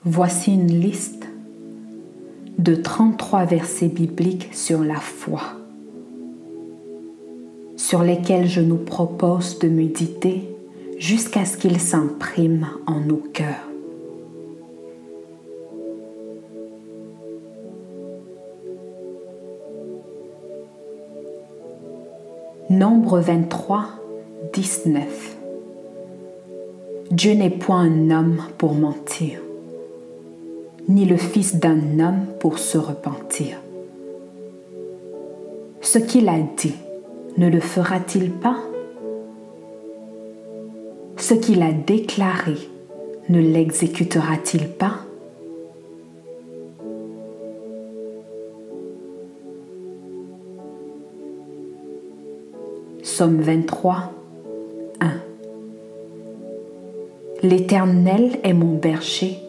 Voici une liste de 33 versets bibliques sur la foi, sur lesquels je nous propose de méditer jusqu'à ce qu'ils s'impriment en nos cœurs. Nombre 23, 19. Dieu n'est point un homme pour mentir, ni le fils d'un homme pour se repentir. Ce qu'il a dit, ne le fera-t-il pas? Ce qu'il a déclaré, ne l'exécutera-t-il pas? Psaume 23, 1. L'Éternel est mon berger,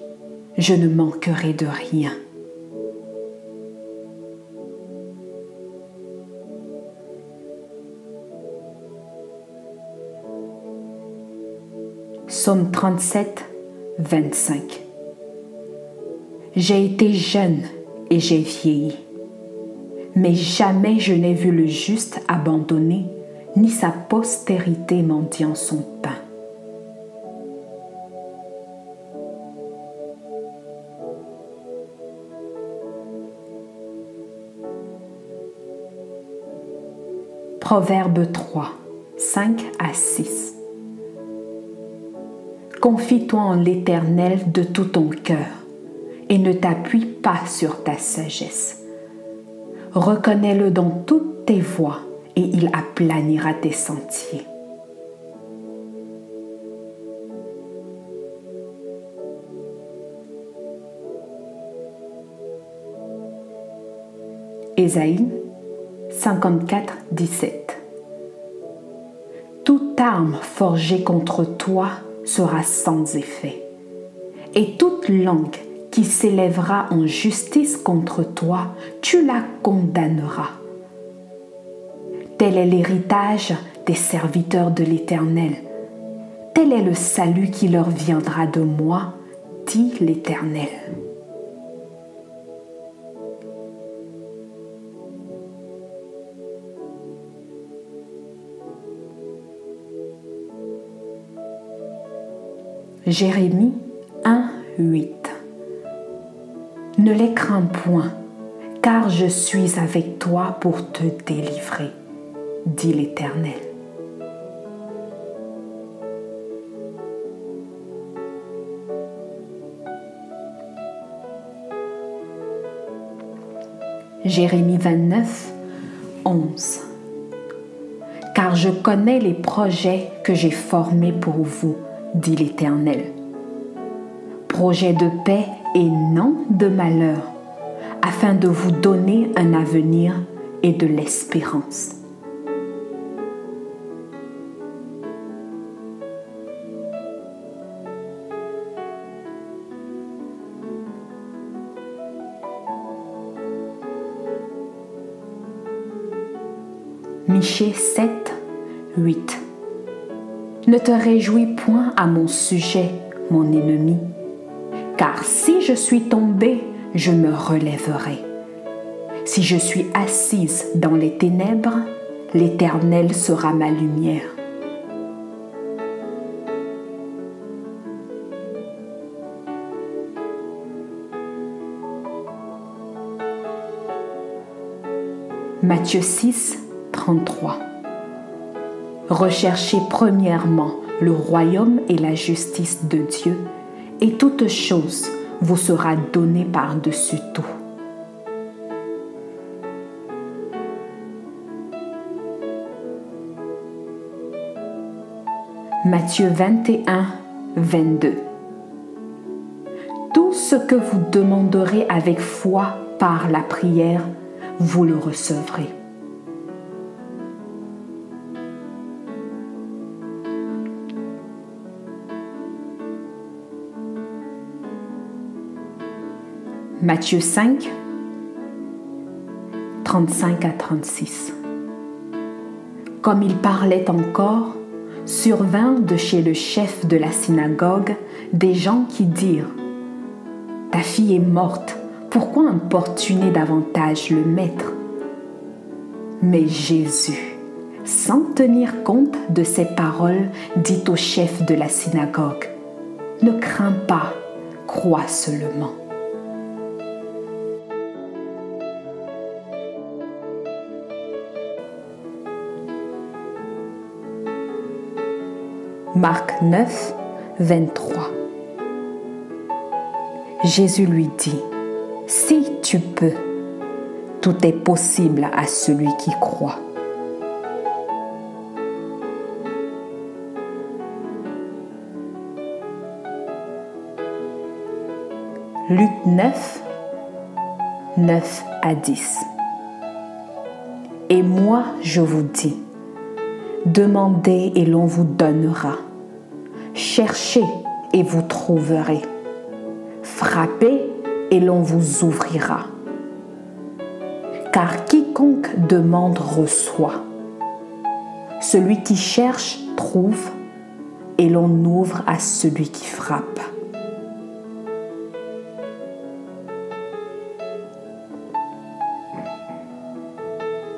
je ne manquerai de rien. Psaume 37, 25. J'ai été jeune et j'ai vieilli, mais jamais je n'ai vu le juste abandonné, ni sa postérité mendiant son pain. Proverbe 3, 5 à 6. Confie-toi en l'Éternel de tout ton cœur et ne t'appuie pas sur ta sagesse. Reconnais-le dans toutes tes voies et il aplanira tes sentiers. Ésaïe 54, 17. Toute arme forgée contre toi sera sans effet, et toute langue qui s'élèvera en justice contre toi, tu la condamneras. Tel est l'héritage des serviteurs de l'Éternel. Tel est le salut qui leur viendra de moi, dit l'Éternel. Jérémie 1, 8. Ne les crains point, car je suis avec toi pour te délivrer, dit l'Éternel. Jérémie 29, 11. Car je connais les projets que j'ai formés pour vous, dit l'Éternel. Projet de paix et non de malheur, afin de vous donner un avenir et de l'espérance. Michée 7, 8. Ne te réjouis point à mon sujet, mon ennemi, car si je suis tombée, je me relèverai. Si je suis assise dans les ténèbres, l'Éternel sera ma lumière. Matthieu 6, 33. Recherchez premièrement le royaume et la justice de Dieu, et toute chose vous sera donnée par-dessus tout. Matthieu 21, 22. Tout ce que vous demanderez avec foi par la prière, vous le recevrez. Matthieu 5, 35 à 36. Comme il parlait encore, survinrent de chez le chef de la synagogue des gens qui dirent : ta fille est morte, pourquoi importuner davantage le maître? Mais Jésus, sans tenir compte de ces paroles, dit au chef de la synagogue, ne crains pas, crois seulement. Marc 9, 23. Jésus lui dit, si tu peux, tout est possible à celui qui croit. Luc 9, 9 à 10. Et moi, je vous dis, demandez et l'on vous donnera. Cherchez et vous trouverez. Frappez et l'on vous ouvrira. Car quiconque demande reçoit. Celui qui cherche trouve et l'on ouvre à celui qui frappe.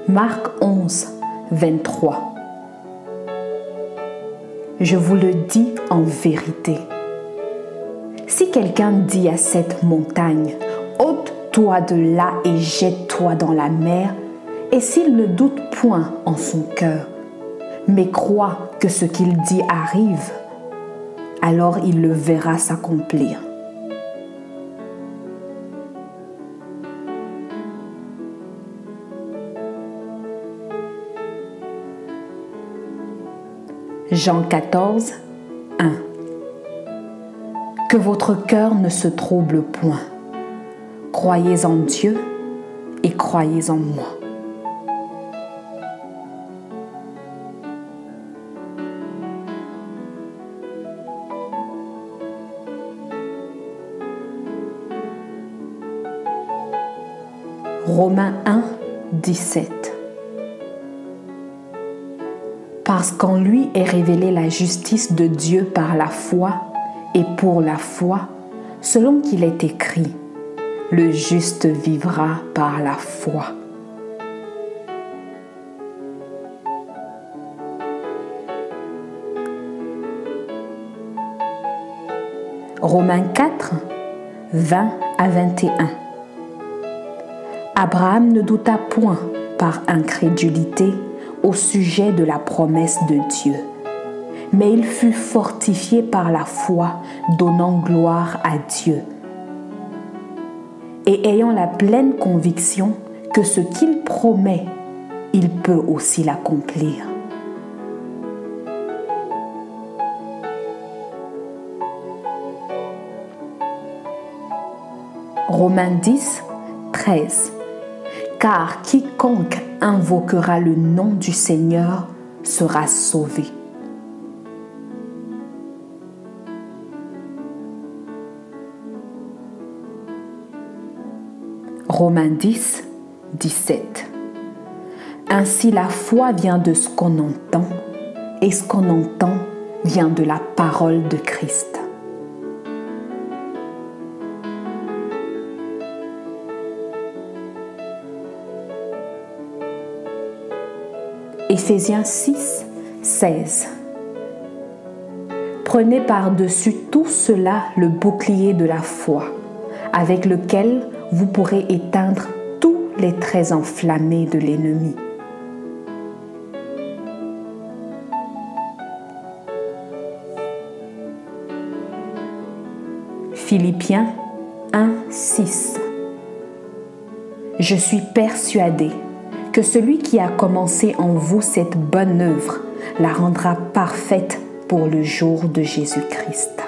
Marc 11, 23. Je vous le dis en vérité. Si quelqu'un dit à cette montagne, ôte-toi de là et jette-toi dans la mer, et s'il ne doute point en son cœur, mais croit que ce qu'il dit arrive, alors il le verra s'accomplir. Jean 14, 1. Que votre cœur ne se trouble point. Croyez en Dieu et croyez en moi. Romains 1, 17. Parce qu'en lui est révélée la justice de Dieu par la foi et pour la foi, selon qu'il est écrit, le juste vivra par la foi. Romains 4, 20 à 21. Abraham ne douta point par incrédulité au sujet de la promesse de Dieu, mais il fut fortifié par la foi, donnant gloire à Dieu. Et ayant la pleine conviction que ce qu'il promet, il peut aussi l'accomplir. Romains 10, 13. Car quiconque invoquera le nom du Seigneur sera sauvé. Romains 10, 17. Ainsi la foi vient de ce qu'on entend, et ce qu'on entend vient de la parole de Christ. Éphésiens 6, 16. Prenez par-dessus tout cela le bouclier de la foi, avec lequel vous pourrez éteindre tous les traits enflammés de l'ennemi. Philippiens 1, 6. Je suis persuadé que celui qui a commencé en vous cette bonne œuvre la rendra parfaite pour le jour de Jésus-Christ.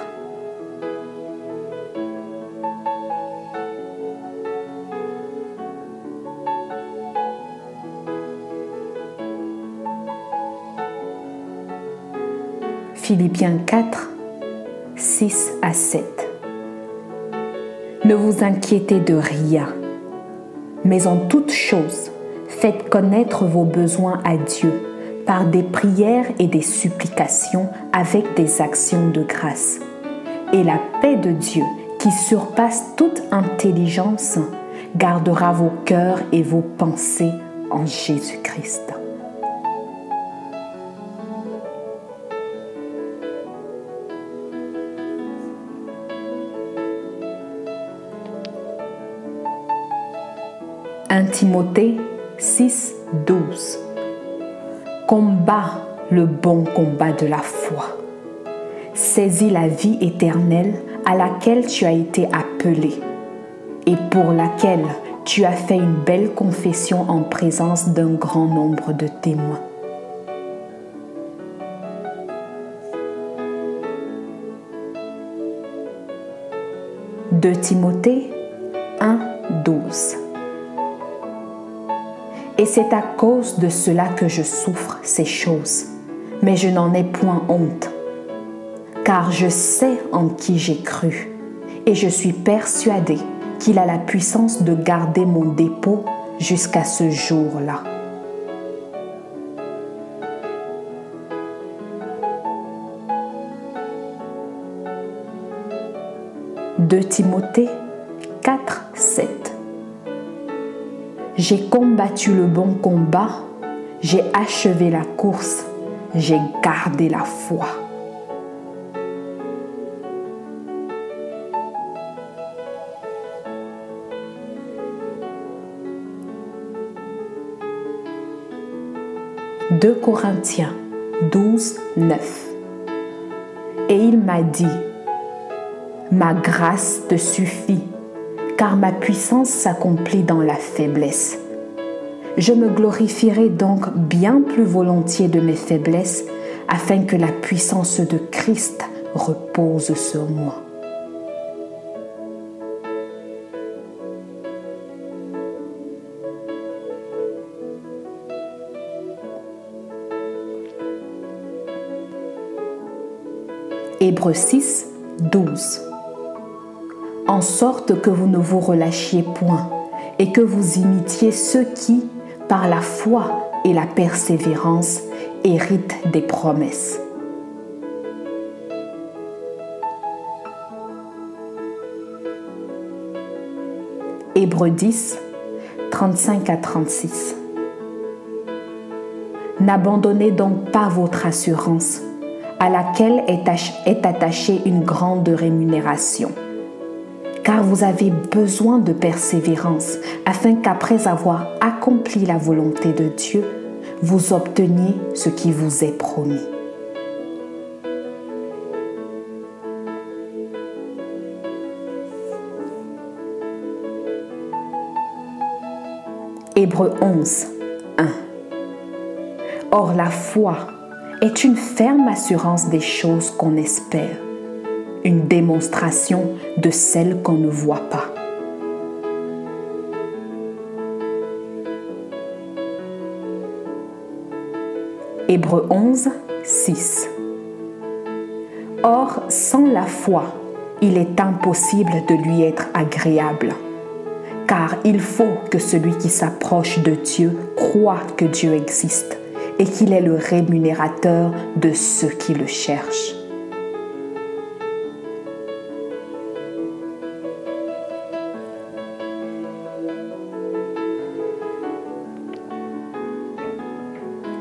Philippiens 4, 6 à 7. Ne vous inquiétez de rien, mais en toute chose, faites connaître vos besoins à Dieu par des prières et des supplications avec des actions de grâce. Et la paix de Dieu, qui surpasse toute intelligence, gardera vos cœurs et vos pensées en Jésus-Christ. Timothée 6, 12. Combat le bon combat de la foi. Saisis la vie éternelle à laquelle tu as été appelé et pour laquelle tu as fait une belle confession en présence d'un grand nombre de témoins. De Timothée 1, 12. Et c'est à cause de cela que je souffre ces choses, mais je n'en ai point honte, car je sais en qui j'ai cru, et je suis persuadé qu'il a la puissance de garder mon dépôt jusqu'à ce jour-là. De Timothée 4, 7. J'ai combattu le bon combat, j'ai achevé la course, j'ai gardé la foi. « 2 Corinthiens 12, 9. Et il m'a dit, « Ma grâce te suffit, car ma puissance s'accomplit dans la faiblesse. Je me glorifierai donc bien plus volontiers de mes faiblesses, afin que la puissance de Christ repose sur moi. » Hébreux 6, 12. En sorte que vous ne vous relâchiez point et que vous imitiez ceux qui, par la foi et la persévérance, héritent des promesses. Hébreux 10, 35 à 36. N'abandonnez donc pas votre assurance, à laquelle est attachée une grande rémunération. Car vous avez besoin de persévérance, afin qu'après avoir accompli la volonté de Dieu, vous obteniez ce qui vous est promis. Hébreux 11, 1. Or la foi est une ferme assurance des choses qu'on espère, une démonstration de celles qu'on ne voit pas. Hébreux 11, 6. Or, sans la foi, il est impossible de lui être agréable, car il faut que celui qui s'approche de Dieu croie que Dieu existe et qu'il est le rémunérateur de ceux qui le cherchent.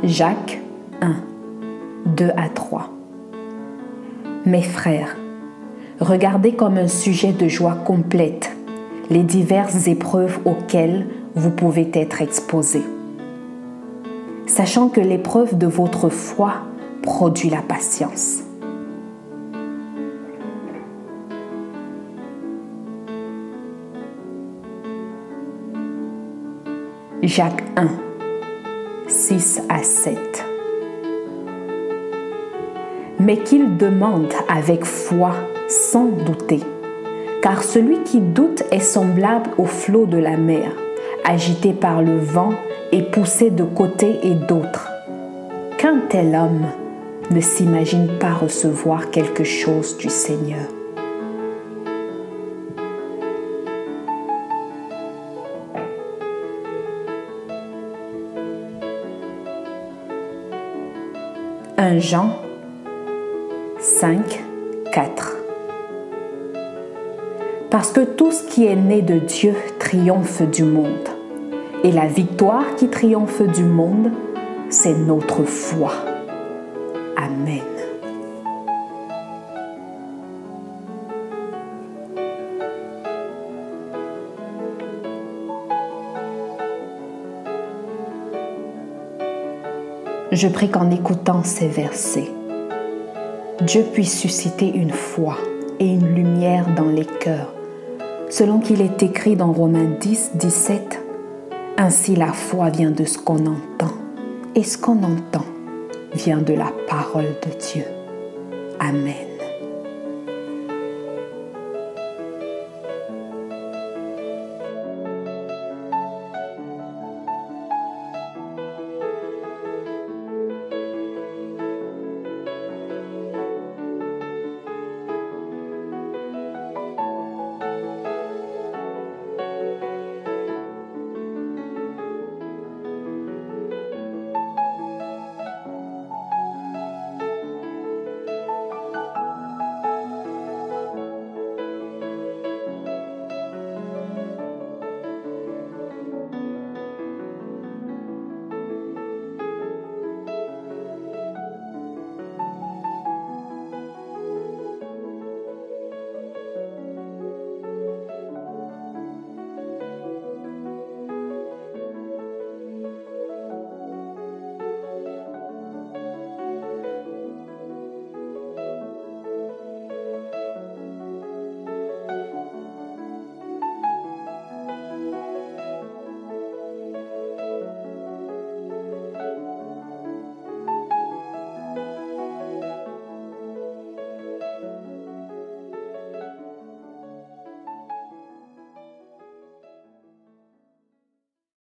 Jacques 1, 2 à 3. Mes frères, regardez comme un sujet de joie complète les diverses épreuves auxquelles vous pouvez être exposés, sachant que l'épreuve de votre foi produit la patience. Jacques 1, 6 à 7. Mais qu'il demande avec foi sans douter, car celui qui doute est semblable au flot de la mer, agité par le vent et poussé de côté et d'autre. Qu'un tel homme ne s'imagine pas recevoir quelque chose du Seigneur. Jean 5, 4. Parce que tout ce qui est né de Dieu triomphe du monde. Et la victoire qui triomphe du monde, c'est notre foi. Amen. Je prie qu'en écoutant ces versets, Dieu puisse susciter une foi et une lumière dans les cœurs, selon qu'il est écrit dans Romains 10, 17, « Ainsi la foi vient de ce qu'on entend, et ce qu'on entend vient de la parole de Dieu. » Amen.